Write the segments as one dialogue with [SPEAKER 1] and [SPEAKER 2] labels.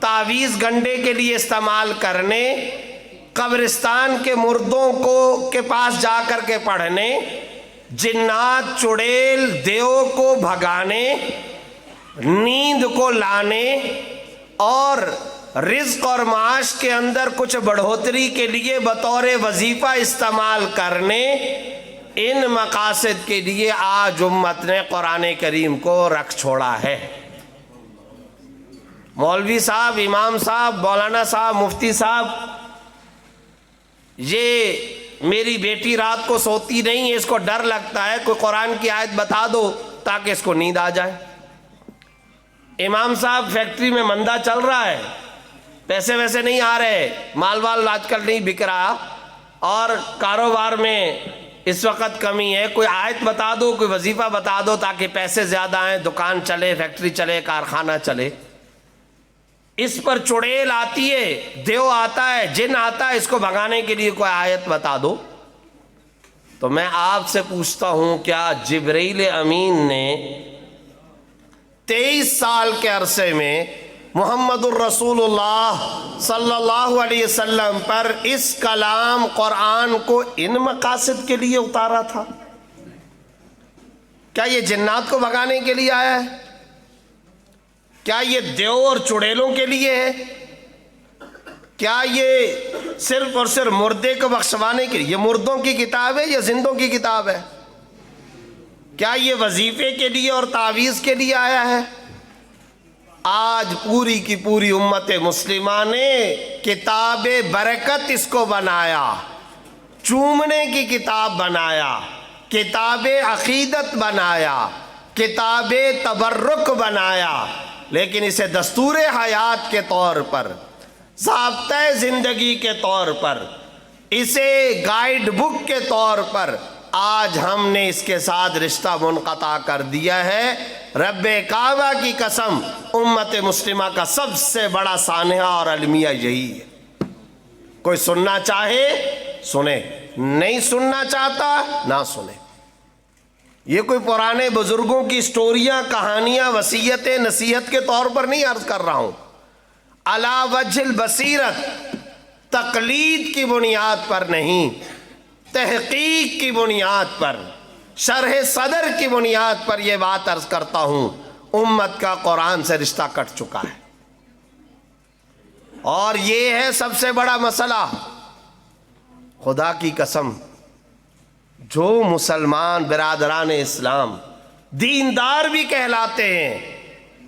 [SPEAKER 1] تعویذ گنڈے کے لیے استعمال کرنے، قبرستان کے مردوں کے پاس جا کر کے پڑھنے، جنات چڑیل دیو کو بھگانے، نیند کو لانے اور رزق اور معاش کے اندر کچھ بڑھوتری کے لیے بطور وظیفہ استعمال کرنے، ان مقاصد کے لیے آج امت نے قرآن کریم کو رکھ چھوڑا ہے۔ مولوی صاحب، امام صاحب، مولانا صاحب، مفتی صاحب، یہ میری بیٹی رات کو سوتی نہیں ہے، اس کو ڈر لگتا ہے، کوئی قرآن کی آیت بتا دو تاکہ اس کو نیند آ جائے۔ امام صاحب فیکٹری میں مندہ چل رہا ہے، پیسے ویسے نہیں آ رہے، مال وال آج کل نہیں بک رہا اور کاروبار میں اس وقت کمی ہے، کوئی آیت بتا دو، کوئی وظیفہ بتا دو تاکہ پیسے زیادہ آئیں، دکان چلے، فیکٹری چلے، کارخانہ چلے۔ اس پر چڑیل آتی ہے، دیو آتا ہے، جن آتا ہے، اس کو بھگانے کے لیے کوئی آیت بتا دو۔ تو میں آپ سے پوچھتا ہوں، کیا جبرائیل امین نے 23 سال کے عرصے میں محمد الرسول اللہ صلی اللہ علیہ وسلم پر اس کلام قرآن کو ان مقاصد کے لیے اتارا تھا؟ کیا یہ جنات کو بھگانے کے لیے آیا ہے؟ کیا یہ دیو اور چڑیلوں کے لیے ہے؟ کیا یہ صرف اور صرف مردے کو بخشوانے کے لیے؟ یہ مردوں کی کتاب ہے یا زندوں کی کتاب ہے؟ کیا یہ وظیفے کے لیے اور تعویذ کے لیے آیا ہے؟ آج پوری کی پوری امت مسلمہ نے کتاب برکت اس کو بنایا، چومنے کی کتاب بنایا، کتاب عقیدت بنایا، کتاب تبرک بنایا، لیکن اسے دستور حیات کے طور پر، ضابطۂ زندگی کے طور پر، اسے گائیڈ بک کے طور پر آج ہم نے اس کے ساتھ رشتہ منقطع کر دیا ہے۔ رب کعبہ کی قسم، امت مسلمہ کا سب سے بڑا سانحہ اور المیہ یہی ہے۔ کوئی سننا چاہے سنے، نہیں سننا چاہتا نہ سنے۔ یہ کوئی پرانے بزرگوں کی سٹوریاں، کہانیاں، وصیتیں، نصیحت کے طور پر نہیں عرض کر رہا ہوں، علی وجہ البصیرت، تقلید کی بنیاد پر نہیں، تحقیق کی بنیاد پر، شرح صدر کی بنیاد پر یہ بات عرض کرتا ہوں۔ امت کا قرآن سے رشتہ کٹ چکا ہے، اور یہ ہے سب سے بڑا مسئلہ۔ خدا کی قسم، جو مسلمان برادران اسلام دیندار بھی کہلاتے ہیں،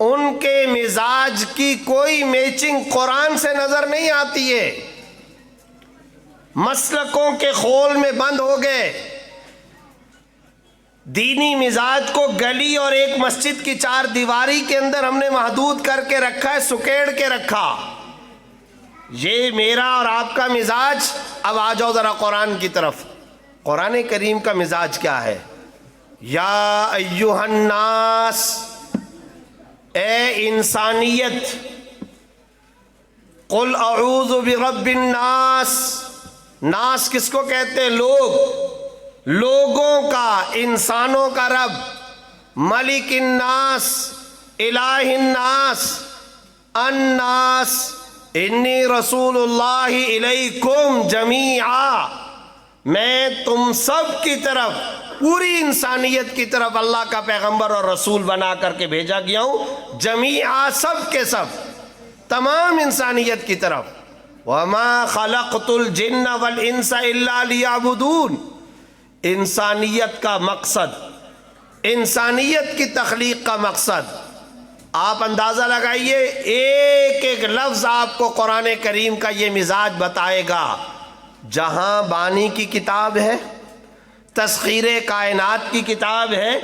[SPEAKER 1] ان کے مزاج کی کوئی میچنگ قرآن سے نظر نہیں آتی ہے، مسلکوں کے خول میں بند ہو گئے، دینی مزاج کو گلی اور ایک مسجد کی 4 دیواری کے اندر ہم نے محدود کر کے رکھا ہے، سکیڑ کے رکھا۔ یہ میرا اور آپ کا مزاج، اب آ جاؤ ذرا قرآن کی طرف۔ قرآن کریم کا مزاج کیا ہے؟ یا ایہا الناس، اے انسانیت، قل اعوذ برب الناس۔ ناس کس کو کہتے ہیں؟ لوگوں کا، انسانوں کا رب، ملک الناس، الہ الناس، الناس، انی رسول اللہ الیکم جمیعا، میں تم سب کی طرف، پوری انسانیت کی طرف اللہ کا پیغمبر اور رسول بنا کر کے بھیجا گیا ہوں، جمیعا، سب کے سب، تمام انسانیت کی طرف۔ وَمَا خَلَقْتُ الْجِنَّ وَالْإِنسَ إِلَّا لِيَعْبُدُونَ۔ انسانیت کا مقصد، انسانیت کی تخلیق کا مقصد، آپ اندازہ لگائیے، ایک ایک لفظ آپ کو قرآن کریم کا یہ مزاج بتائے گا۔ جہاں بانی کی کتاب ہے، تسخیر کائنات کی کتاب ہے،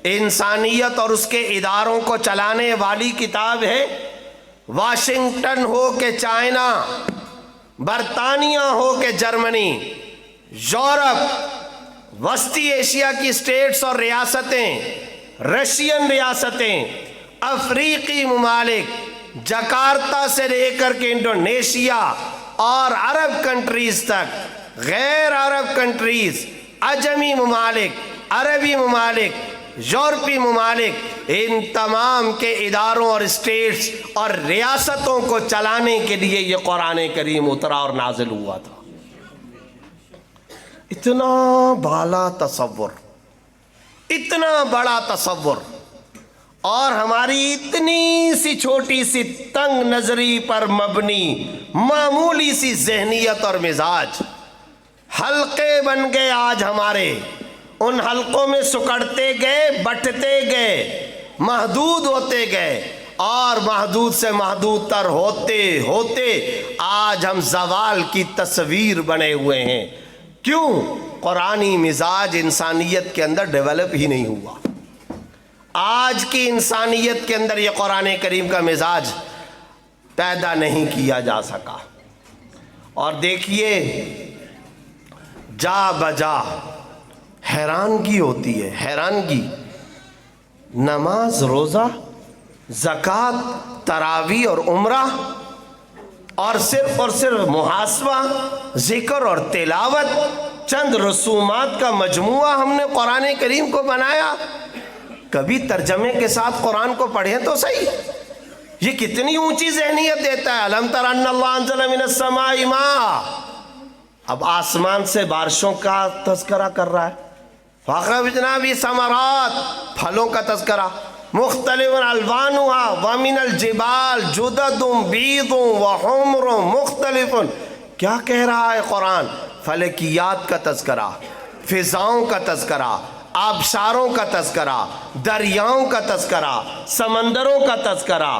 [SPEAKER 1] انسانیت اور اس کے اداروں کو چلانے والی کتاب ہے، واشنگٹن ہو کہ چائنا، برطانیہ ہو کہ جرمنی، یورپ، وسطی ایشیا کی اسٹیٹس اور ریاستیں، رشین ریاستیں، افریقی ممالک، جکارتا سے لے کر کے انڈونیشیا اور عرب کنٹریز تک، غیر عرب کنٹریز، عجمی ممالک، عربی ممالک، یورپی ممالک، ان تمام کے اداروں اور اسٹیٹس اور ریاستوں کو چلانے کے لیے یہ قرآن کریم اترا اور نازل ہوا تھا۔ اتنا بالا تصور، اتنا بڑا تصور، اور ہماری اتنی سی چھوٹی سی تنگ نظری پر مبنی معمولی سی ذہنیت اور مزاج، حلقے بن گئے آج ہمارے، ان حلقوں میں سکڑتے گئے، بٹتے گئے، محدود ہوتے گئے، اور محدود سے محدود تر ہوتے ہوتے آج ہم زوال کی تصویر بنے ہوئے ہیں۔ کیوں؟ قرآنی مزاج انسانیت کے اندر ڈیولپ ہی نہیں ہوا۔ آج کی انسانیت کے اندر یہ قرآن کریم کا مزاج پیدا نہیں کیا جا سکا۔ اور دیکھیے، جا بجا حیرانگی ہوتی ہے، حیرانگی، نماز، روزہ، زکوٰۃ، تراویح اور عمرہ، اور صرف محاسبہ، ذکر اور تلاوت، چند رسومات کا مجموعہ ہم نے قرآن کریم کو بنایا۔ کبھی ترجمے کے ساتھ قرآن کو پڑھیں تو صحیح، یہ کتنی اونچی ذہنیت دیتا ہے۔ الم تر ان اللہ انزل من السماء ماء، اب آسمان سے بارشوں کا تذکرہ کر رہا ہے۔ فاخرجنا بہ ثمرات، پھلوں کا تذکرہ، مختلف الوانها ومن الجبال جدد بیض وحمر مختلف، کیا کہہ رہا ہے قرآن؟ فلکیات کا تذکرہ، فضاؤں کا تذکرہ، آبشاروں کا تذکرہ، دریاؤں کا تذکرہ، سمندروں کا تذکرہ،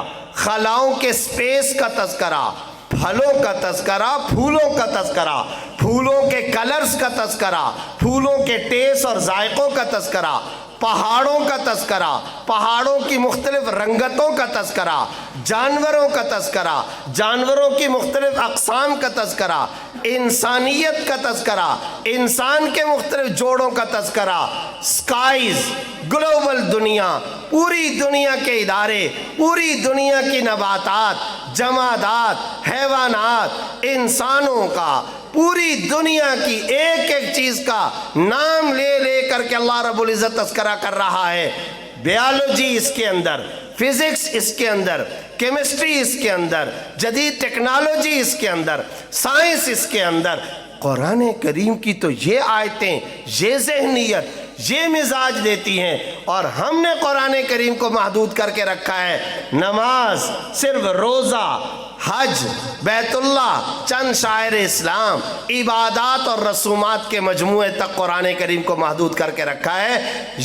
[SPEAKER 1] خلاؤں کے سپیس کا تذکرہ، پھلوں کا تذکرہ، پھولوں کا تذکرہ، پھولوں کے کلرز کا تذکرہ، پھولوں کے ٹیسٹ اور ذائقوں کا تذکرہ، پہاڑوں کا تذکرہ، پہاڑوں کی مختلف رنگتوں کا تذکرہ، جانوروں کا تذکرہ، جانوروں کی مختلف اقسام کا تذکرہ، انسانیت کا تذکرہ، انسان کے مختلف جوڑوں کا تذکرہ، سکائز، گلوبل دنیا، پوری دنیا کے ادارے، پوری دنیا کی نباتات، جمادات، حیوانات، انسانوں کا، پوری دنیا کی ایک ایک چیز کا نام لے لے کر کے اللہ رب العزت تذکرہ کر رہا ہے۔ بیالوجی اس کے اندر، فزکس اس کے اندر، کیمسٹری اس کے اندر، جدید ٹیکنالوجی اس کے اندر، سائنس اس کے اندر۔ قرآن کریم کی تو یہ آیتیں، یہ ذہنیت، یہ مزاج دیتی ہیں، اور ہم نے قرآن کریم کو محدود کر کے رکھا ہے۔ نماز، صرف روزہ، حج، بیت اللہ، چند شاعر اسلام، عبادات اور رسومات کے مجموعے تک قرآن کریم کو محدود کر کے رکھا ہے۔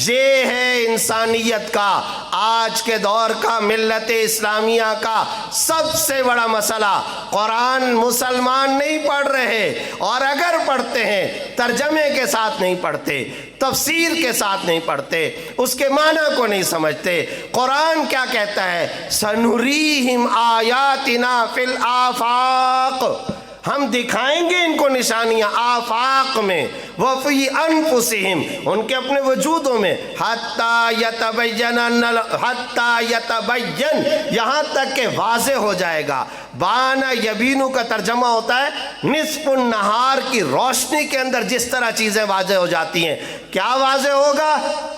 [SPEAKER 1] یہ ہے انسانیت کا، آج کے دور کا، ملت اسلامیہ کا سب سے بڑا مسئلہ۔ قرآن مسلمان نہیں پڑھ رہے، اور اگر پڑھتے ہیں ترجمے کے ساتھ نہیں پڑھتے، تفسیر کے ساتھ نہیں پڑھتے، اس کے معنی کو نہیں سمجھتے۔ قرآن کیا کہتا ہے؟ سنریہم آیاتنا فی الآفاق، ہم دکھائیں گے ان کو نشانیاں آفاق میں، وفی انفسہم، ان کے اپنے وجودوں میں، حتی یتبین، یہاں تک کہ واضح ہو جائے گا۔ بانا یبینو کا ترجمہ ہوتا ہے نصف النہار کی روشنی کے اندر جس طرح چیزیں واضح ہو جاتی ہیں۔ کیا واضح ہوگا؟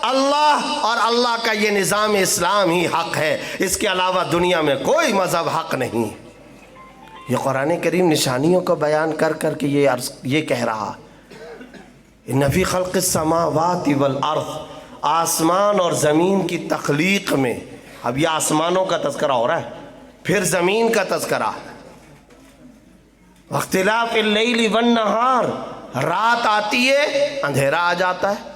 [SPEAKER 1] اللہ، اور اللہ کا یہ نظام اسلام ہی حق ہے، اس کے علاوہ دنیا میں کوئی مذہب حق نہیں۔ یہ قرآن کریم نشانیوں کو بیان کر کر کے یہ کہہ رہا، ان فی خلق السماوات والارض، آسمان اور زمین کی تخلیق میں، اب یہ آسمانوں کا تذکرہ ہو رہا ہے، پھر زمین کا تذکرہ، اختلاف اللیل والنہار، رات آتی ہے اندھیرا آ جاتا ہے،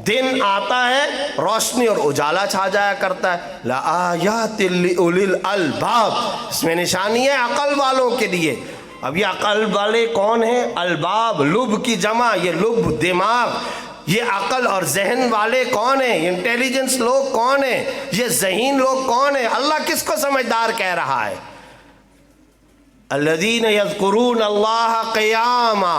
[SPEAKER 1] دن آتا ہے روشنی اور اجالا چھا جایا کرتا ہے۔ لآیات لأولی الالباب، اس میں نشانی ہے عقل والوں کے لیے۔ اب یہ عقل والے کون ہیں؟ الباب، لب کی جمع، یہ لب دماغ، یہ عقل اور ذہن والے کون ہیں؟ انٹیلیجنس لوگ کون ہیں؟ یہ ذہین لوگ کون ہیں؟ اللہ کس کو سمجھدار کہہ رہا ہے؟ الذین یذکرون اللہ قیاما،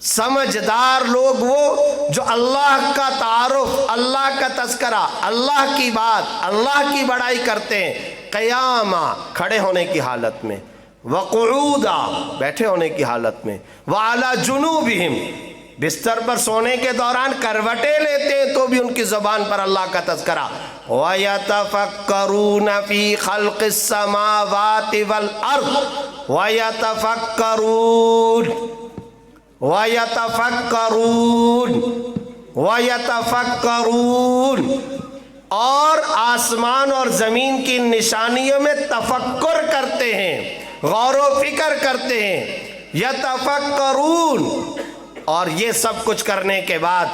[SPEAKER 1] سمجھدار لوگ وہ جو اللہ کا تعارف، اللہ کا تذکرہ، اللہ کی بات، اللہ کی بڑائی کرتے ہیں، قیاما، کھڑے ہونے کی حالت میں، وقعودا، بیٹھے ہونے کی حالت میں، وعلی جنوبہم، بستر پر سونے کے دوران کروٹیں لیتے ہیں تو بھی ان کی زبان پر اللہ کا تذکرہ. وَيَتَفَكَّرُونَ فِي خَلْقِ السَّمَاوَاتِ وَالْأَرْضِ وَيَتَفَكَّرُونَ اور آسمان اور زمین کی نشانیوں میں تفکر کرتے ہیں, غور و فکر کرتے ہیں. یتفکرون, اور یہ سب کچھ کرنے کے بعد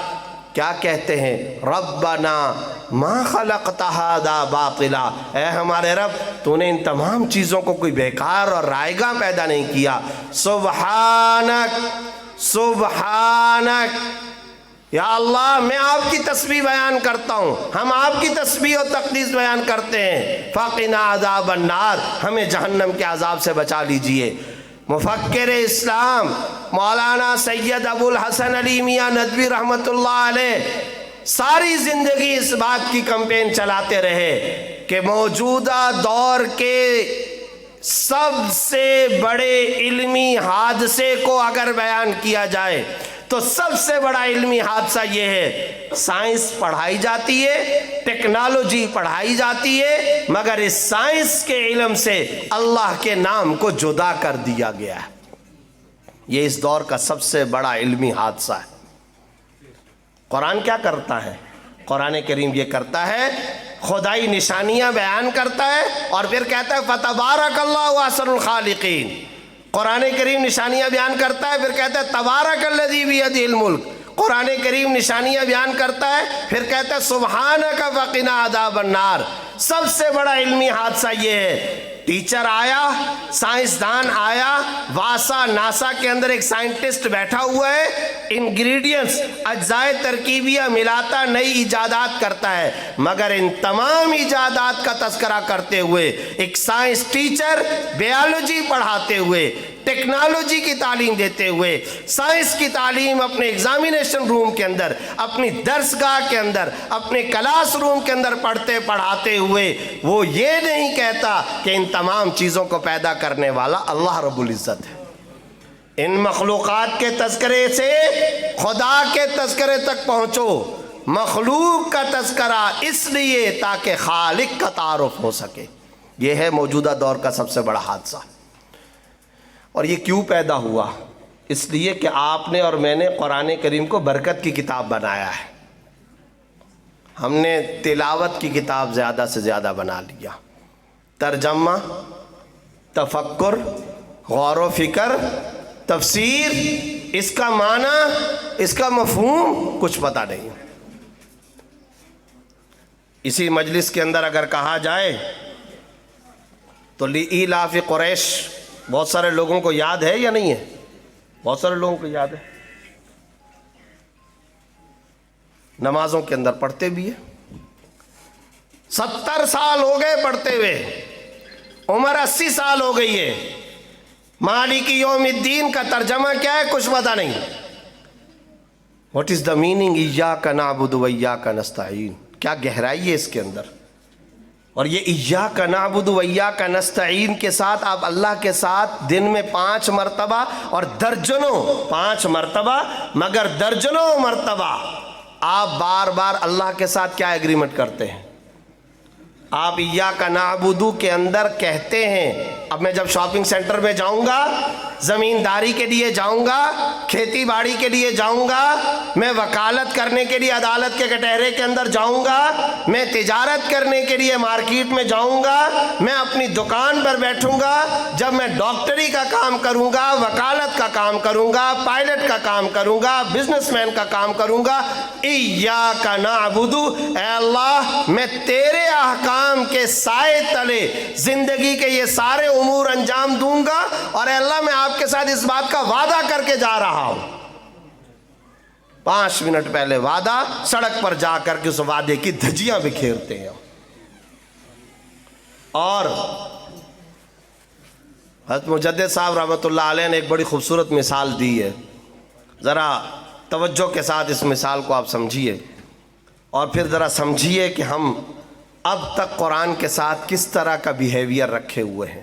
[SPEAKER 1] کیا کہتے ہیں؟ ربنا ما خلقت ھذا باطلا, اے ہمارے رب تو نے ان تمام چیزوں کو کوئی بیکار اور رائیگاں پیدا نہیں کیا. سبحانک سبحانک, یا اللہ میں آپ کی تسبیح بیان کرتا ہوں, ہم آپ کی تسبیح و تقدیس بیان کرتے ہیں. فقنا عذاب النار, ہمیں جہنم کے عذاب سے بچا لیجئے. مفکر اسلام مولانا سید ابو الحسن علی میاں ندوی رحمۃ اللہ علیہ ساری زندگی اس بات کی کمپین چلاتے رہے کہ موجودہ دور کے سب سے بڑے علمی حادثے کو اگر بیان کیا جائے تو سب سے بڑا علمی حادثہ یہ ہے, سائنس پڑھائی جاتی ہے, ٹیکنالوجی پڑھائی جاتی ہے, مگر اس سائنس کے علم سے اللہ کے نام کو جدا کر دیا گیا ہے. یہ اس دور کا سب سے بڑا علمی حادثہ ہے. قرآن کیا کرتا ہے؟ قرآن کریم یہ کرتا ہے, خدائی نشانیاں بیان کرتا ہے اور پھر کہتا ہے فتبارک اللہ احسن الخالقین. قرآن کریم نشانیاں بیان کرتا ہے, پھر کہتا ہے تبارک الذی بیدہ الملک. قرآن کریم نشانیاں بیان کرتا ہے, پھر کہتا ہے سبحانک فقنا عذاب النار. سب سے بڑا علمی حادثہ یہ ہے, ٹیچر آیا, سائنسدان آیا, واسا ناسا کے اندر ایک سائنٹسٹ بیٹھا ہوا ہے, انگریڈینٹس اجزائے ترکیبیہ ملاتا نئی ایجادات کرتا ہے, مگر ان تمام ایجادات کا تذکرہ کرتے ہوئے ایک سائنس ٹیچر بیالوجی پڑھاتے ہوئے, ٹیکنالوجی کی تعلیم دیتے ہوئے, سائنس کی تعلیم اپنے ایگزامینیشن روم کے اندر, اپنی درسگاہ کے اندر, اپنے کلاس روم کے اندر پڑھتے پڑھاتے ہوئے وہ یہ نہیں کہتا کہ ان تمام چیزوں کو پیدا کرنے والا اللہ رب العزت ہے. ان مخلوقات کے تذکرے سے خدا کے تذکرے تک پہنچو. مخلوق کا تذکرہ اس لیے تاکہ خالق کا تعارف ہو سکے. یہ ہے موجودہ دور کا سب سے بڑا حادثہ. اور یہ کیوں پیدا ہوا؟ اس لیے کہ آپ نے اور میں نے قرآن کریم کو برکت کی کتاب بنایا ہے. ہم نے تلاوت کی کتاب زیادہ سے زیادہ بنا لیا. ترجمہ, تفکر, غور و فکر, تفسیر, اس کا معنی, اس کا مفہوم کچھ پتہ نہیں. اسی مجلس کے اندر اگر کہا جائے تو لإیلاف قریش بہت سارے لوگوں کو یاد ہے یا نہیں ہے؟ بہت سارے لوگوں کو یاد ہے, نمازوں کے اندر پڑھتے بھی ہیں. 70 سال ہو گئے پڑھتے ہوئے, عمر 80 سال ہو گئی ہے. مالک یوم الدین کا ترجمہ کیا ہے کچھ پتہ نہیں. واٹ از دا میننگ ایاک نعبد و ایاک نستعین, کیا گہرائی ہے اس کے اندر. اور یہ ایاک نعبد و ایاک نستعین کے ساتھ آپ اللہ کے ساتھ دن میں 5 مرتبہ اور درجنوں 5 مرتبہ مگر درجنوں مرتبہ آپ بار بار اللہ کے ساتھ کیا ایگریمنٹ کرتے ہیں؟ آپ ایاک نعبد کے اندر کہتے ہیں اب میں جب شاپنگ سینٹر میں جاؤں گا, زمینداری کے لیے جاؤں گا, کھیتی باڑی کے لیے جاؤں گا, میں وکالت کرنے کے لیے عدالت کے کٹہرے کے اندر جاؤں گا, میں تجارت کرنے کے لیے مارکیٹ میں جاؤں گا, میں اپنی دکان پر بیٹھوں گا, جب میں ڈاکٹری کا کام کروں گا, وکالت کا کام کروں گا, پائلٹ کا کام کروں گا, بزنس مین کا کام کروں گا, ایاک نعبد, اے اللہ میں تیرے احکام کے سائے تلے زندگی کے یہ سارے امور انجام دوں گا, اور اے اللہ میں آپ کے ساتھ اس بات کا وعدہ کر کے جا رہا ہوں. 5 منٹ پہلے وعدہ, سڑک پر جا کر کے اس وعدے کی دھجیاں بکھیرتے ہیں. اور حضرت مجدد صاحب رحمۃ اللہ علیہ نے ایک بڑی خوبصورت مثال دی ہے, ذرا توجہ کے ساتھ اس مثال کو آپ سمجھیے اور پھر ذرا سمجھیے کہ ہم اب تک قرآن کے ساتھ کس طرح کا بیہیویئر رکھے ہوئے ہیں.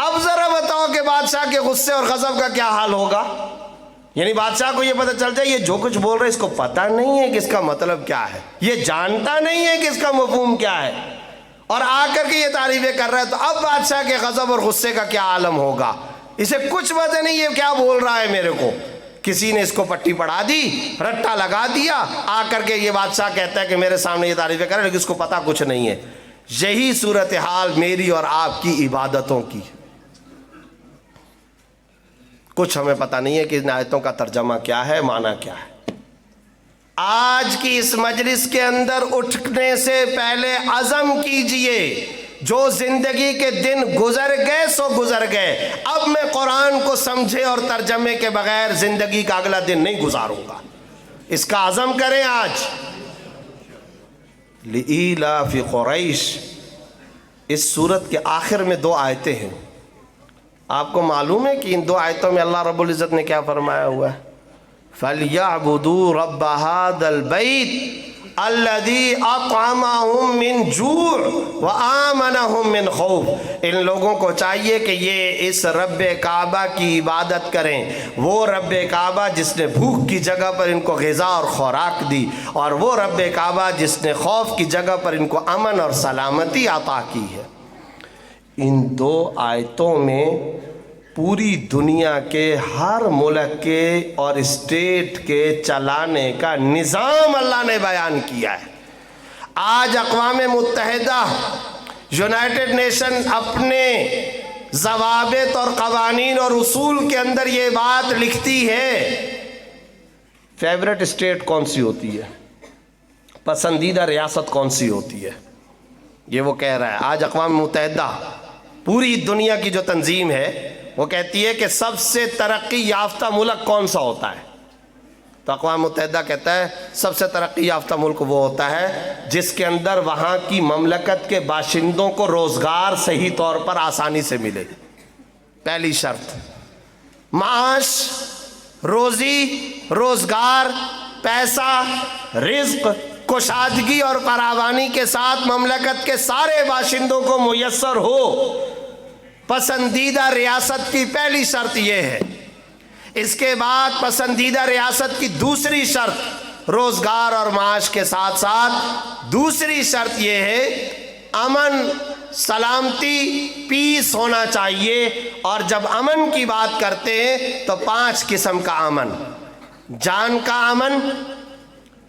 [SPEAKER 1] اب ذرا بتاؤ کہ بادشاہ کے غصے اور غضب کا کیا حال ہوگا؟ یعنی بادشاہ کو یہ پتہ چل جائے یہ جو کچھ بول رہے اس کو پتہ نہیں ہے کہ اس کا مطلب کیا ہے، یہ جانتا نہیں ہے کہ اس کا مفہوم کیا ہے، اور آ کر کے یہ تعریفیں کر رہا ہے، تو اب بادشاہ کے غضب اور غصے کا کیا عالم ہوگا؟ اسے کچھ پتہ نہیں یہ کیا بول رہا ہے میرے کو، کسی نے اس کو پٹی پڑھا دی، رٹا لگا دیا، آ کر کے یہ بادشاہ کہتا ہے کہ میرے سامنے یہ تعریفیں کر رہا ہے لیکن اس کو پتہ کچھ نہیں ہے۔ یہی صورتحال میری اور آپ کی عبادتوں کی، کچھ ہمیں پتہ نہیں ہے کہ ان آیتوں کا ترجمہ کیا ہے، معنی کیا ہے۔ آج کی اس مجلس کے اندر اٹھنے سے پہلے عزم کیجئے جو زندگی کے دن گزر گئے سو گزر گئے، اب میں قرآن کو سمجھے اور ترجمے کے بغیر زندگی کا اگلا دن نہیں گزاروں گا، اس کا عزم کریں آج۔ لإیلاف قریش، اس سورت کے آخر میں 2 آیتیں ہیں۔ آپ کو معلوم ہے کہ ان 2 آیتوں میں اللہ رب العزت نے کیا فرمایا ہوا ہے؟ فَلْيَعْبُدُوا رَبَّ هَذَا الْبَيْتِ الَّذِي أَطْعَمَهُم مِّن جُوعٍ وَآمَنَهُم مِّن خَوْفٍ۔ ان لوگوں کو چاہیے کہ یہ اس رب کعبہ کی عبادت کریں، وہ رب کعبہ جس نے بھوک کی جگہ پر ان کو غذا اور خوراک دی، اور وہ رب کعبہ جس نے خوف کی جگہ پر ان کو امن اور سلامتی عطا کی ہے۔ ان 2 آیتوں میں پوری دنیا کے ہر ملک کے اور اسٹیٹ کے چلانے کا نظام اللہ نے بیان کیا ہے۔ آج اقوام متحدہ، یونائٹڈ نیشن اپنے ضوابط اور قوانین اور اصول کے اندر یہ بات لکھتی ہے، فیورٹ اسٹیٹ کون سی ہوتی ہے، پسندیدہ ریاست کون سی ہوتی ہے، یہ وہ کہہ رہا ہے۔ آج اقوام متحدہ پوری دنیا کی جو تنظیم ہے وہ کہتی ہے کہ سب سے ترقی یافتہ ملک کون سا ہوتا ہے، تو اقوام متحدہ کہتا ہے سب سے ترقی یافتہ ملک وہ ہوتا ہے جس کے اندر وہاں کی مملکت کے باشندوں کو روزگار صحیح طور پر آسانی سے ملے۔ پہلی شرط، معاش، روزی، روزگار، پیسہ، رزق، کشادگی اور فراوانی کے ساتھ مملکت کے سارے باشندوں کو میسر ہو۔ پسندیدہ ریاست کی پہلی شرط یہ ہے۔ اس کے بعد پسندیدہ ریاست کی دوسری شرط، روزگار اور معاش کے ساتھ ساتھ دوسری شرط یہ ہے امن، سلامتی، پیس ہونا چاہیے۔ اور جب امن کی بات کرتے ہیں تو 5 قسم کا امن: جان کا امن،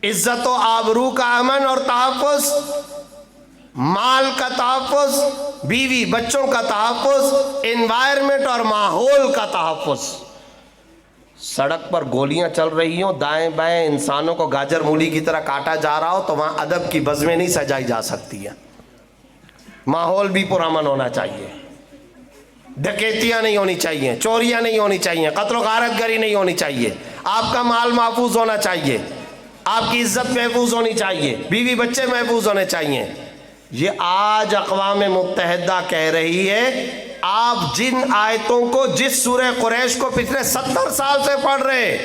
[SPEAKER 1] عزت و آبرو کا امن اور تحفظ، مال کا تحفظ، بیوی بچوں کا تحفظ، انوائرمنٹ اور ماحول کا تحفظ۔ سڑک پر گولیاں چل رہی ہوں، دائیں بائیں انسانوں کو گاجر مولی کی طرح کاٹا جا رہا ہو تو وہاں ادب کی بزمیں نہیں سجائی جا سکتی ہیں۔ ماحول بھی پرامن ہونا چاہیے، ڈکیتیاں نہیں ہونی چاہیے، چوریاں نہیں ہونی چاہیے، قتل و غارت گری نہیں ہونی چاہیے، آپ کا مال محفوظ ہونا چاہیے، آپ کی عزت محفوظ ہونی چاہیے، بیوی بچے محفوظ ہونے چاہیے۔ یہ آج اقوام متحدہ کہہ رہی ہے، آپ جن آیتوں کو، جس سورہ قریش کو پچھلے 70 سال سے پڑھ رہے ہیں،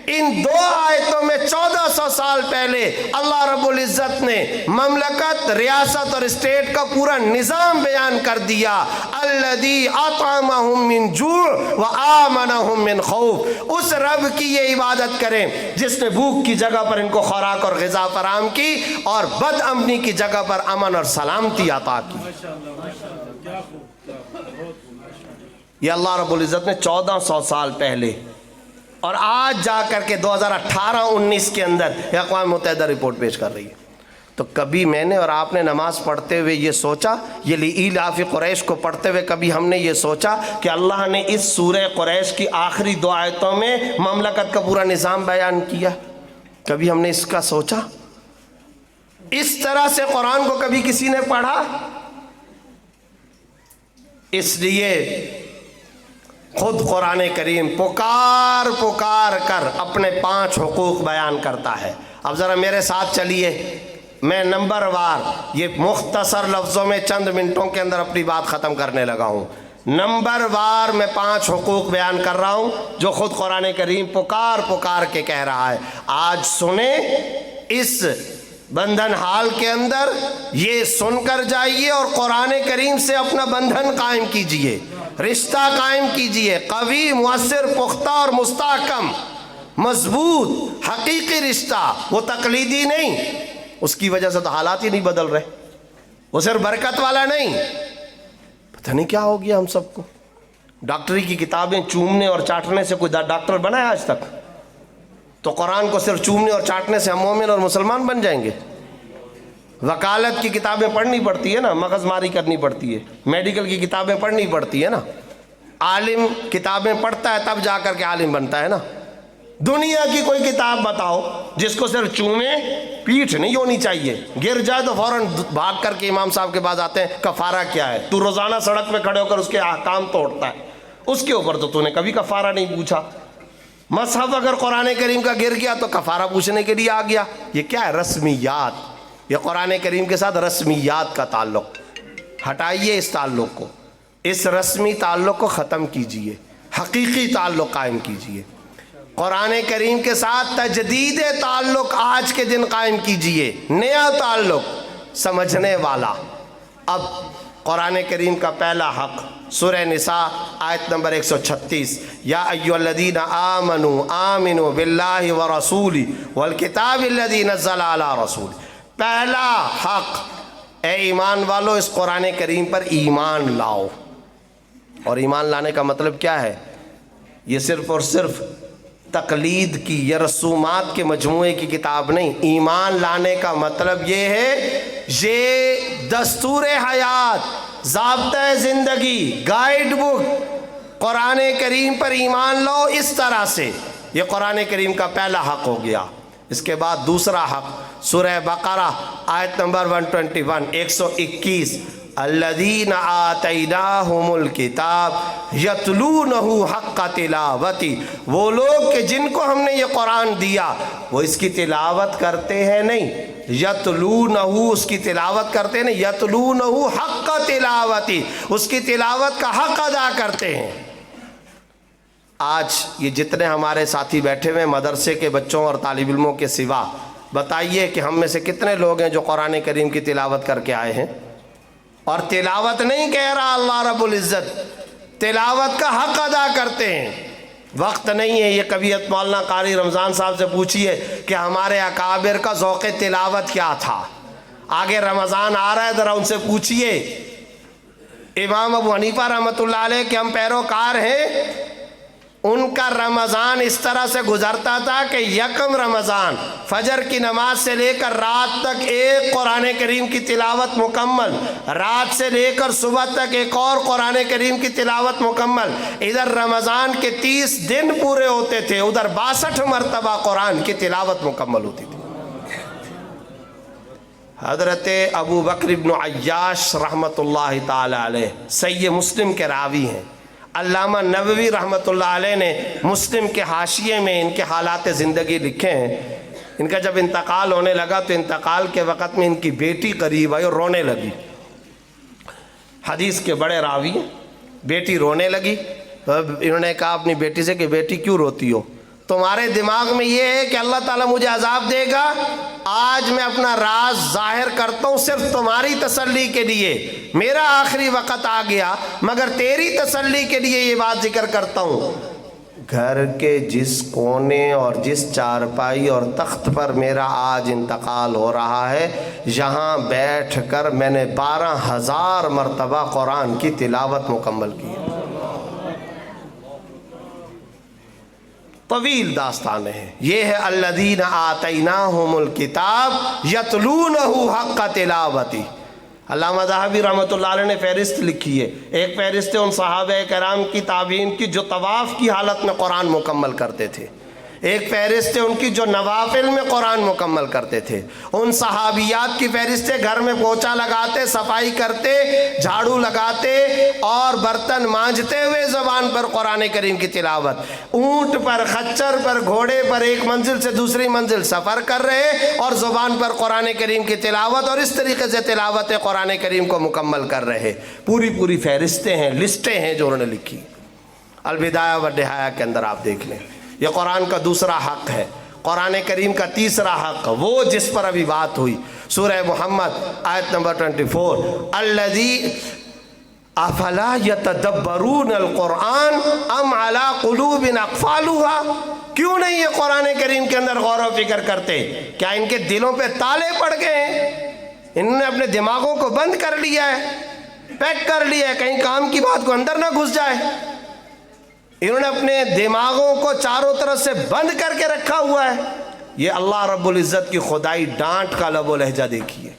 [SPEAKER 1] ان 2 آیتوں میں 1400 سال پہلے اللہ رب العزت نے مملکت، ریاست اور اسٹیٹ کا پورا نظام بیان کر دیا۔ الذی اطعمہم من جوع وآمنہم من خوف۔ اس رب کی یہ عبادت کریں جس نے بھوک کی جگہ پر ان کو خوراک اور غذا فراہم کی اور بد امنی کی جگہ پر امن اور سلامتی عطا کی۔ یہ اللہ رب العزت نے 1400 سال پہلے، اور آج جا کر کے 2018-19 کے اندر اقوام متحدہ رپورٹ پیش کر رہی ہے۔ تو کبھی میں نے اور آپ نے نماز پڑھتے ہوئے یہ سوچا، یہ لإیلاف قریش کو پڑھتے ہوئے کبھی ہم نے یہ سوچا کہ اللہ نے اس سورہ قریش کی آخری 2 آیتوں میں مملکت کا پورا نظام بیان کیا؟ کبھی ہم نے اس کا سوچا؟ اس طرح سے قرآن کو کبھی کسی نے پڑھا؟ اس لیے خود قرآن کریم پکار پکار کر اپنے 5 حقوق بیان کرتا ہے۔ اب ذرا میرے ساتھ چلیے، میں نمبر وار یہ مختصر لفظوں میں چند منٹوں کے اندر اپنی بات ختم کرنے لگا ہوں۔ نمبر وار میں 5 حقوق بیان کر رہا ہوں جو خود قرآن کریم پکار پکار کے کہہ رہا ہے۔ آج سنیں، اس بندھن حال کے اندر یہ سن کر جائیے اور قرآن کریم سے اپنا بندھن قائم کیجئے۔ رشتہ قائم کیجئے، قوی، مؤثر، پختہ اور مستحکم، مضبوط حقیقی رشتہ، وہ تقلیدی نہیں۔ اس کی وجہ سے تو حالات ہی نہیں بدل رہے، وہ صرف برکت والا نہیں۔ پتہ نہیں کیا ہو گیا ہم سب کو، ڈاکٹری کی کتابیں چومنے اور چاٹنے سے کوئی ڈاکٹر بنا ہے آج تک؟ تو قرآن کو صرف چومنے اور چاٹنے سے ہم مومن اور مسلمان بن جائیں گے؟ وکالت کی کتابیں پڑھنی پڑتی ہے نا، مغز ماری کرنی پڑتی ہے، میڈیکل کی کتابیں پڑھنی پڑتی ہے نا، عالم کتابیں پڑھتا ہے تب جا کر کے عالم بنتا ہے نا۔ دنیا کی کوئی کتاب بتاؤ جس کو صرف چومے، پیٹھ نہیں ہونی چاہیے، گر جائے تو فوراً بھاگ کر کے امام صاحب کے پاس آتے ہیں، کفارہ کیا ہے؟ تو روزانہ سڑک پہ کھڑے ہو کر اس کے احکام توڑتا ہے، اس کے اوپر تو نے کبھی کفارہ نہیں پوچھا۔ مصحف اگر قرآن کریم کا گر گیا تو کفارہ پوچھنے کے لیے آ گیا۔ یہ کیا ہے؟ رسمیات۔ یہ قرآن کریم کے ساتھ رسمیات کا تعلق، ہٹائیے اس تعلق کو، اس رسمی تعلق کو ختم کیجئے، حقیقی تعلق قائم کیجئے۔ قرآن کریم کے ساتھ تجدید تعلق آج کے دن قائم کیجئے، نیا تعلق سمجھنے والا۔ اب قرآن کریم کا پہلا حق سورہ نساء آیت نمبر 136، یا ایھا الذین آمنوا آمنوا باللہ ورسولہ والکتاب الذی نزل علی رسولہ۔ پہلا حق، اے ایمان والو اس قرآن کریم پر ایمان لاؤ۔ اور ایمان لانے کا مطلب کیا ہے؟ یہ صرف اور صرف تقلید کی یا رسومات کے مجموعے کی کتاب نہیں۔ ایمان لانے کا مطلب یہ ہے، یہ دستور حیات، ضابطۂ زندگی، گائیڈ بک، قرآن کریم پر ایمان لاؤ اس طرح سے۔ یہ قرآن کریم کا پہلا حق ہو گیا۔ اس کے بعد دوسرا حق سورہ بقرہ آیت نمبر 121، الذین آتیناہم الکتاب یتلونہ حق تلاوتی۔ وہ لوگ کہ جن کو ہم نے یہ قرآن دیا وہ اس کی تلاوت کرتے ہیں نہیں، یتلونہ اس کی تلاوت کرتے ہیں، یتلونہ حق تلاوتی اس کی تلاوت کا حق ادا کرتے ہیں۔ آج یہ جتنے ہمارے ساتھی بیٹھے ہوئے مدرسے کے بچوں اور طالب علموں کے سوا، بتائیے کہ ہم میں سے کتنے لوگ ہیں جو قرآن کریم کی تلاوت کر کے آئے ہیں؟ اور تلاوت نہیں کہہ رہا اللہ رب العزت، تلاوت کا حق ادا کرتے ہیں۔ وقت نہیں ہے، یہ کبیت مولانا قاری رمضان صاحب سے پوچھئے کہ ہمارے اکابر کا ذوق تلاوت کیا تھا۔ آگے رمضان آ رہا ہے، ذرا ان سے پوچھئے۔ امام ابو حنیفہ رحمۃ اللہ علیہ کے ہم پیروکار ہیں، ان کا رمضان اس طرح سے گزرتا تھا کہ یکم رمضان فجر کی نماز سے لے کر رات تک ایک قرآن کریم کی تلاوت مکمل، رات سے لے کر صبح تک ایک اور قرآن کریم کی تلاوت مکمل۔ ادھر رمضان کے 30 دن پورے ہوتے تھے، ادھر 62 مرتبہ قرآن کی تلاوت مکمل ہوتی تھی۔ حضرت ابو بکر بن عیاش رحمۃ اللہ تعالی علیہ صحیح مسلم کے راوی ہیں۔ علامہ نووی رحمۃ اللہ علیہ نے مسلم کے حاشیے میں ان کے حالات زندگی لکھے ہیں۔ ان کا جب انتقال ہونے لگا تو انتقال کے وقت میں ان کی بیٹی قریب آئی اور رونے لگی۔ حدیث کے بڑے راوی ہیں، بیٹی رونے لگی تو انہوں نے کہا اپنی بیٹی سے کہ بیٹی کیوں روتی ہو؟ تمہارے دماغ میں یہ ہے کہ اللہ تعالیٰ مجھے عذاب دے گا، آج میں اپنا راز ظاہر کرتا ہوں صرف تمہاری تسلی کے لیے، میرا آخری وقت آ گیا مگر تیری تسلی کے لیے یہ بات ذکر کرتا ہوں۔ گھر کے جس کونے اور جس چارپائی اور تخت پر میرا آج انتقال ہو رہا ہے، یہاں بیٹھ کر میں نے 12,000 مرتبہ قرآن کی تلاوت مکمل کی۔ طویل داستانیں ہیں۔ یہ ہے الذین آتیناہم الکتاب یتلونہ حق تلاوتی۔ علامہ ذہبی رحمۃ اللہ علیہ نے فہرست لکھی ہے، ایک فہرست ہے ان صحابہ کرام کی تابعین کی جو طواف کی حالت میں قرآن مکمل کرتے تھے، ایک فہرست ہے ان کی جو نوافل میں قرآن مکمل کرتے تھے، ان صحابیات کی فہرست ہے گھر میں پوچھا لگاتے، صفائی کرتے، جھاڑو لگاتے اور برتن مانجتے ہوئے زبان پر قرآن کریم کی تلاوت، اونٹ پر، خچر پر، گھوڑے پر ایک منزل سے دوسری منزل سفر کر رہے اور زبان پر قرآن کریم کی تلاوت، اور اس طریقے سے تلاوت قرآن کریم کو مکمل کر رہے۔ پوری فہرستیں ہیں، لسٹیں ہیں جو انہوں نے لکھی۔ البدایہ و النہایہ کے اندر آپ دیکھ لیں۔ یہ قرآن کا دوسرا حق ہے۔ قرآن کریم کا تیسرا حق وہ جس پر ابھی بات ہوئی، سورہ محمد آیت نمبر 24، افلا یتدبرون القرآن ام علی قلوب اقفالها، کیوں نہیں یہ قرآن کریم کے اندر غور و فکر کرتے؟ کیا ان کے دلوں پہ تالے پڑ گئے ہیں؟ انہوں نے اپنے دماغوں کو بند کر لیا ہے، پیک کر لیا ہے، کہیں کام کی بات کو اندر نہ گھس جائے۔ انہوں نے اپنے دماغوں کو چاروں طرف سے بند کر کے رکھا ہوا ہے۔ یہ اللہ رب العزت کی خدائی ڈانٹ کا لب و لہجہ دیکھیے،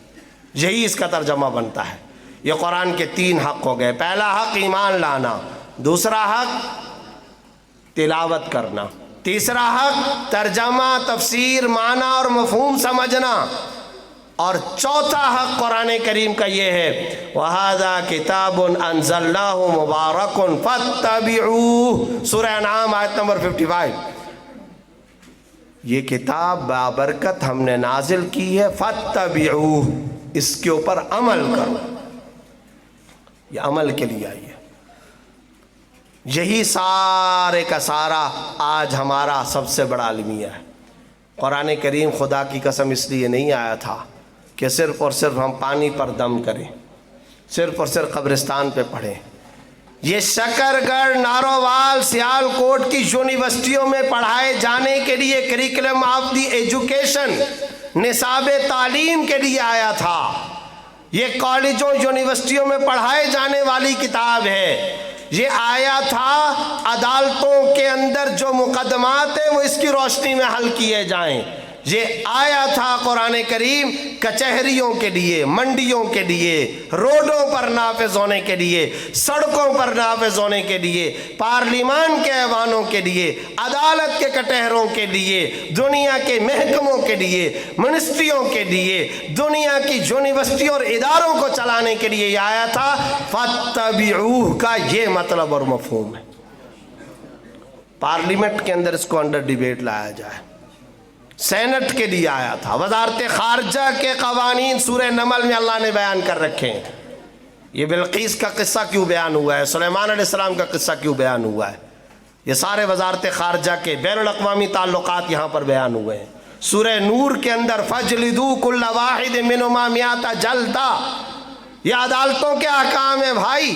[SPEAKER 1] یہی اس کا ترجمہ بنتا ہے۔ یہ قرآن کے 3 حق ہو گئے۔ پہلا حق ایمان لانا، دوسرا حق تلاوت کرنا، تیسرا حق ترجمہ، تفسیر، معنی اور مفہوم سمجھنا، اور چوتھا حق قرآن کریم کا یہ ہے وَهَذَا كِتَابٌ أَنزَلْنَاهُ مُبَارَكٌ فَاتَّبِعُوهُ، سورہ انعام آیت نمبر 55۔ یہ کتاب بابرکت ہم نے نازل کی ہے، فَاتَّبِعُوهُ، اس کے اوپر عمل کرو۔ یہ عمل کے لیے آئی ہے۔ یہی سارے کا سارا آج ہمارا سب سے بڑا المیہ ہے۔ قرآن کریم خدا کی قسم اس لیے نہیں آیا تھا کہ صرف اور صرف ہم پانی پر دم کریں، صرف اور صرف قبرستان پہ پڑھیں۔ یہ شکر گڑھ، نارووال، سیال کوٹ کی یونیورسٹیوں میں پڑھائے جانے کے لیے کریکلم آف دی ایجوکیشن، نصاب تعلیم کے لیے آیا تھا۔ یہ کالجوں یونیورسٹیوں میں پڑھائے جانے والی کتاب ہے۔ یہ آیا تھا عدالتوں کے اندر جو مقدمات ہیں وہ اس کی روشنی میں حل کیے جائیں۔ یہ آیا تھا قرآن کریم کچہریوں کے لیے، منڈیوں کے لیے، روڈوں پر نافذ ہونے کے لیے، سڑکوں پر نافذ ہونے کے لیے، پارلیمان کے ایوانوں کے لیے، عدالت کے کٹہروں کے لیے، دنیا کے محکموں کے لیے، منسٹریوں کے لیے، دنیا کی یونیورسٹیوں اور اداروں کو چلانے کے لیے یہ آیا تھا۔ فَاتَّبِعُوهُ کا یہ مطلب اور مفہوم ہے۔ پارلیمنٹ کے اندر اس کو انڈر ڈیبیٹ لایا جائے، سینٹ کے لیے آیا تھا۔ وزارت خارجہ کے قوانین سورہ نمل میں اللہ نے بیان کر رکھے ہیں۔ یہ بلقیس کا قصہ کیوں بیان ہوا ہے، سلیمان علیہ السلام کا قصہ کیوں بیان ہوا ہے، یہ سارے وزارت خارجہ کے بین الاقوامی تعلقات یہاں پر بیان ہوئے ہیں۔ سورہ نور کے اندر فَجْلِدُوا كُلَّ وَاحِدٍ مِّنْهُمَا مِائَةَ جَلْدَةٍ، یہ عدالتوں کے احکام ہیں بھائی۔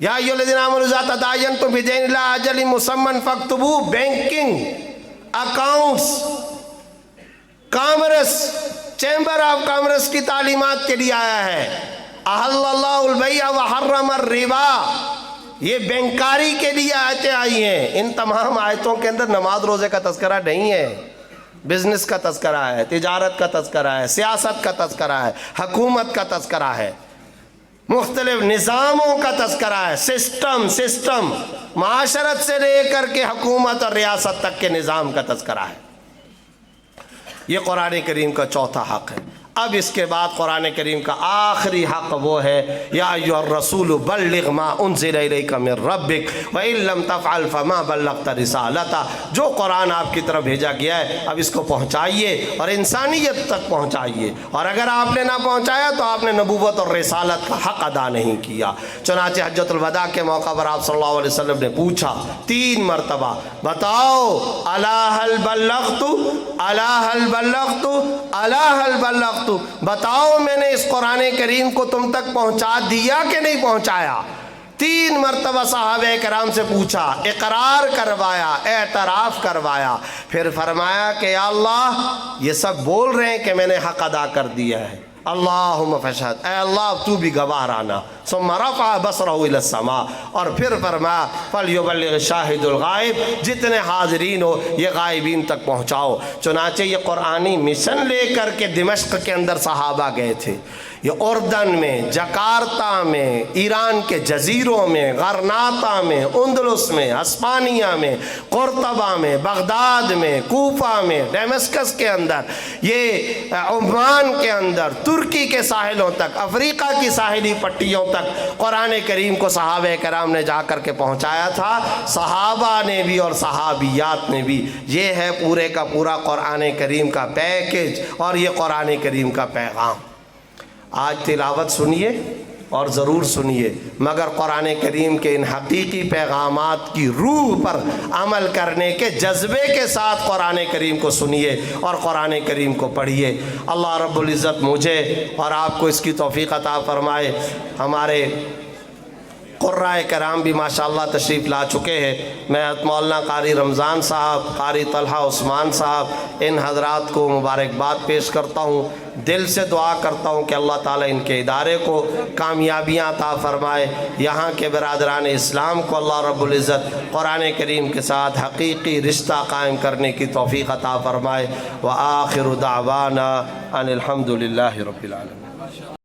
[SPEAKER 1] یا ایھا الذین آمنوا اذا تداینتم بدین الی اجل مسمى فاکتبوہ، banking, accounts, commerce, chamber of commerce کی تعلیمات کے لیے آیا ہے۔ احل اللہ البیع وحرم الربا، یہ بینکاری کے لیے آیتیں آئی ہیں۔ ان تمام آیتوں کے اندر نماز روزے کا تذکرہ نہیں ہے، بزنس کا تذکرہ ہے، تجارت کا تذکرہ ہے، سیاست کا تذکرہ ہے، حکومت کا تذکرہ ہے، مختلف نظاموں کا تذکرہ ہے، سسٹم معاشرت سے لے کر کے حکومت اور ریاست تک کے نظام کا تذکرہ ہے۔ یہ قرآن کریم کا چوتھا حق ہے۔ اب اس کے بعد قرآن کریم کا آخری حق وہ ہے یا ایھا الرسول بلغ ما انزل الیک من ربک وان لم تفعل فما بلغت رسالتہ، جو قرآن آپ کی طرف بھیجا گیا ہے اب اس کو پہنچائیے اور انسانیت تک پہنچائیے، اور اگر آپ نے نہ پہنچایا تو آپ نے نبوت اور رسالت کا حق ادا نہیں کیا۔ چنانچہ حجۃ الوداع کے موقع پر آپ صلی اللہ علیہ وسلم نے پوچھا 3 مرتبہ، بتاؤ الا هل بلغت، الا هل بلغت، الا هل بلغت، بتاؤ میں نے اس قرآن کریم کو تم تک پہنچا دیا کہ نہیں پہنچایا؟ 3 مرتبہ صحابہ کرام سے پوچھا، اقرار کروایا، اعتراف کروایا، پھر فرمایا کہ یا اللہ یہ سب بول رہے ہیں کہ میں نے حق ادا کر دیا ہے، اللہم فشہد، اے اللہ تو بھی گواہ رہنا۔ ثم رفع بصرہ الی السماء، اور پھر فرمایا فلیبلغ الشاہد الغائب، جتنے حاضرین ہو یہ غائبین تک پہنچاؤ۔ چنانچہ یہ قرآنی مشن لے کر کے دمشق کے اندر صحابہ گئے تھے۔ یہ اردن میں، جکارتا میں، ایران کے جزیروں میں، غرناطہ میں، اندلس میں، ہسپانیہ میں، قرطبہ میں، بغداد میں، کوفہ میں، ڈیمسکس کے اندر، یہ عمان کے اندر، ترکی کے ساحلوں تک، افریقہ کی ساحلی پٹیوں تک قرآن کریم کو صحابہ کرام نے جا کر کے پہنچایا تھا۔ صحابہ نے بھی اور صحابیات نے بھی۔ یہ ہے پورے کا پورا قرآن کریم کا پیکج اور یہ قرآن کریم کا پیغام۔ آج تلاوت سنیے اور ضرور سنیے، مگر قرآن کریم کے ان حقیقی پیغامات کی روح پر عمل کرنے کے جذبے کے ساتھ قرآن کریم کو سنیے اور قرآن کریم کو پڑھیے۔ اللہ رب العزت مجھے اور آپ کو اس کی توفیق عطا فرمائے۔ ہمارے قرائے کرام بھی ماشاءاللہ تشریف لا چکے ہیں۔ میں مولانا قاری رمضان صاحب، قاری طلحہ عثمان صاحب، ان حضرات کو مبارکباد پیش کرتا ہوں۔ دل سے دعا کرتا ہوں کہ اللہ تعالیٰ ان کے ادارے کو کامیابیاں عطا فرمائے، یہاں کے برادران اسلام کو اللہ رب العزت قرآن کریم کے ساتھ حقیقی رشتہ قائم کرنے کی توفیق عطا فرمائے۔ وآخر دعوانا ان الحمد للہ رب العالمین۔